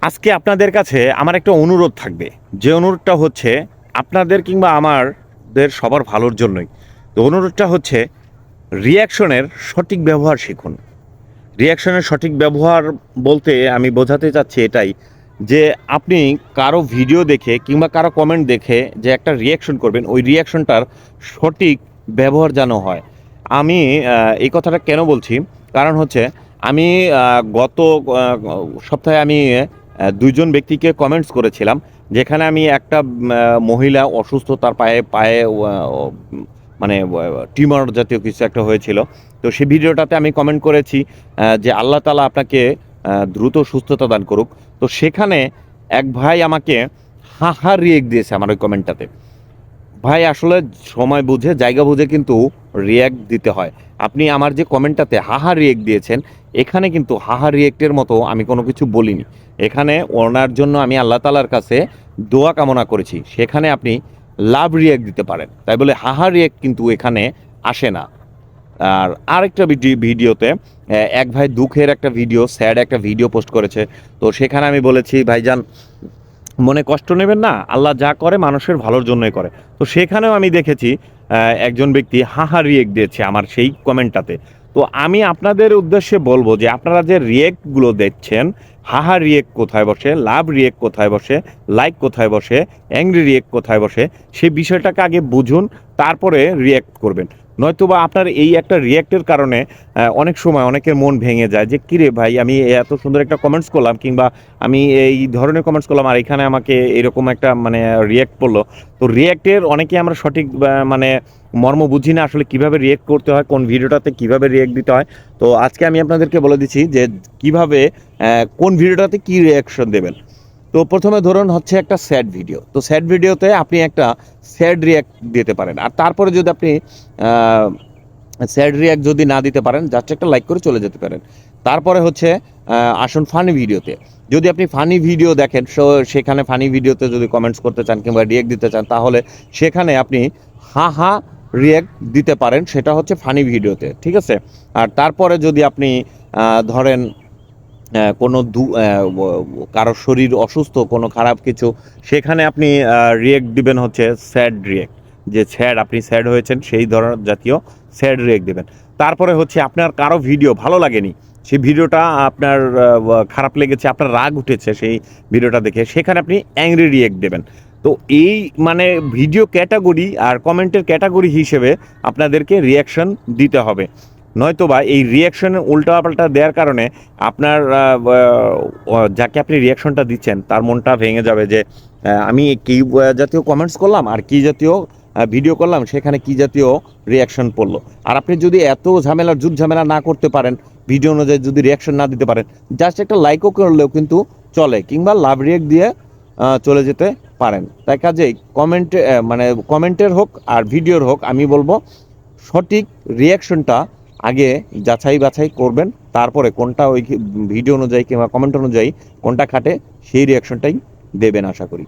আজকে আপনাদের কাছে আমার একটা অনুরোধ থাকবে। যে অনুরোধটা হচ্ছে আপনাদের কিংবা আমাদের সবার ভালোর জন্যই। তো অনুরোধটা হচ্ছে রিঅ্যাকশনের সঠিক ব্যবহার শিখুন। রিঅ্যাকশনের সঠিক ব্যবহার বলতে আমি বোঝাতে চাচ্ছি এটাই যে আপনি কারো ভিডিও দেখে কিংবা কারো কমেন্ট দেখে যে একটা রিঅ্যাকশন করবেন, ওই রিঅ্যাকশনটার সঠিক ব্যবহার যেন হয়। আমি এই কথাটা কেন বলছি? কারণ হচ্ছে আমি গত সপ্তাহে আমি ২ জন ব্যক্তিকে কমেন্টস করেছিলাম। যেখানে আমি একটা মহিলা অসুস্থ, তার পায়ে পায়ে মানে টিউমার জাতীয় কিছু একটা হয়েছিল। তো সেই ভিডিওটাতে আমি কমেন্ট করেছি যে আল্লাহ তাআলা আপনাকে দ্রুত সুস্থতা দান করুক। তো সেখানে এক ভাই আমাকে হাহা রিয়েক্ট দিয়েছে আমার ওই কমেন্টটাতে। ভাই আসলে সময় বুঝে জায়গা বুঝে কিন্তু রিয়্যাক্ট দিতে হয়। আপনি আমার যে কমেন্টটাতে হাহা রিয়েক্ট দিয়েছেন, এখানে কিন্তু হাহা রিয়েক্টের মতো আমি কোনো কিছু বলিনি। এখানে ওনার জন্য আমি আল্লাহ তাআলার কাছে দোয়া কামনা করেছি। সেখানে আপনি লাভ রিয়েক্ট দিতে পারেন। তাই বলে হাহা রিয়েক্ট কিন্তু এখানে আসে না। আর আরেকটা ভিডিওতে এক ভাই দুঃখের একটা ভিডিও, স্যাড একটা ভিডিও পোস্ট করেছে। তো সেখানে আমি বলেছি, ভাইজান মনে কষ্ট নেবেন না, আল্লাহ যা করে মানুষের ভালোর জন্যই করে। তো সেখানেও আমি দেখেছি একজন ব্যক্তি হাহা রিয়েক্ট দিয়েছে আমার সেই কমেন্টটাতে। তো আমি আপনাদের উদ্দেশ্যে বলবো যে আপনারা যে রিয়েক্টগুলো দেখছেন, হাহা রিয়েক্ট কোথায় বসে, লাভ রিয়েক্ট কোথায় বসে, লাইক কোথায় বসে, অ্যাংরি রিয়েক্ট কোথায় বসে, সেই বিষয়টাকে আগে বুঝুন, তারপরে রিয়েক্ট করবেন। নয়তোবা আপনার এই একটা রিয়েক্টের কারণে অনেক সময় অনেকের মন ভেঙে যায় যে কিরে ভাই, আমি এত সুন্দর একটা কমেন্টস করলাম কিংবা আমি এই ধরনের কমেন্টস করলাম আর এখানে আমাকে এরকম একটা মানে রিয়েক্ট করলো। তো রিয়েক্টের অনেকে আমরা সঠিক মানে মর্ম বুঝি না আসলে কিভাবে রিয়েক্ট করতে হয়, কোন ভিডিওটাতে কিভাবে রিয়েক্ট দিতে হয়। তো আজকে আমি আপনাদেরকে বলে দিচ্ছি যে কিভাবে কোন ভিডিওটাতে কি রিয়াকশন দেবেন। তো প্রথমে ধরুন হচ্ছে একটা স্যাড ভিডিও। তো স্যাড ভিডিওতে আপনি একটা স্যাড রিয়াক্ট দিতে পারেন। আর তারপরে যদি আপনি স্যাড রিয়াক্ট যদি না দিতে পারেন, জাস্ট একটা লাইক করে চলে যেতে পারেন। তারপরে হচ্ছে আসুন ফানি ভিডিওতে। যদি আপনি ফানি ভিডিও দেখেন, সেখানে ফানি ভিডিওতে যদি কমেন্টস করতে চান কিংবা রিয়াক্ট দিতে চান, তাহলে সেখানে আপনি হা হা রিয়াক্ট দিতে পারেন। সেটা হচ্ছে ফানি ভিডিওতে, ঠিক আছে? আর তারপরে যদি আপনি ধরেন কোনো কারো শরীর অসুস্থ, কোনো খারাপ কিছু, সেখানে আপনি রিয়েক্ট দিবেন হচ্ছে স্যাড রিয়েক্ট। যে স্যাড, আপনি স্যাড হয়েছেন সেই ধরনের জাতীয় স্যাড রিয়েক্ট দেবেন। তারপরে হচ্ছে আপনার কারো ভিডিও ভালো লাগেনি, সেই ভিডিওটা আপনার খারাপ লেগেছে, আপনার রাগ উঠেছে সেই ভিডিওটা দেখে, সেখানে আপনি অ্যাংরি রিয়েক্ট দেবেন। তো এই মানে ভিডিও ক্যাটাগরি আর কমেন্টের ক্যাটাগরি হিসেবে আপনাদেরকে রিয়াকশন দিতে হবে। নয়তোবা এই রিয়াকশনের উল্টাপাল্টা দেওয়ার কারণে আপনার যাকে আপনি রিয়াকশনটা দিচ্ছেন তার মনটা ভেঙে যাবে যে আমি কী জাতীয় কমেন্টস করলাম আর কী জাতীয় ভিডিও করলাম, সেখানে কী জাতীয় রিয়াকশন পড়লো। আর আপনি যদি এত ঝুট ঝামেলা না করতে পারেন, ভিডিও অনুযায়ী যদি রিয়াকশন না দিতে পারেন, জাস্ট একটা লাইকও করলেও কিন্তু চলে, কিংবা লাভ রিয়েক্ট দিয়ে চলে যেতে পারেন। তাই কাজেই কমেন্টে মানে কমেন্টের হোক আর ভিডিওর হোক, আমি বলবো সঠিক রিয়াকশনটা আগে যাচাই বাছাই করবেন। তারপরে কোনটা ওই ভিডিও অনুযায়ী কিংবা কমেন্ট অনুযায়ী কোনটা খাটে, সেই রিয়াকশনটাই দেবেন আশা করি।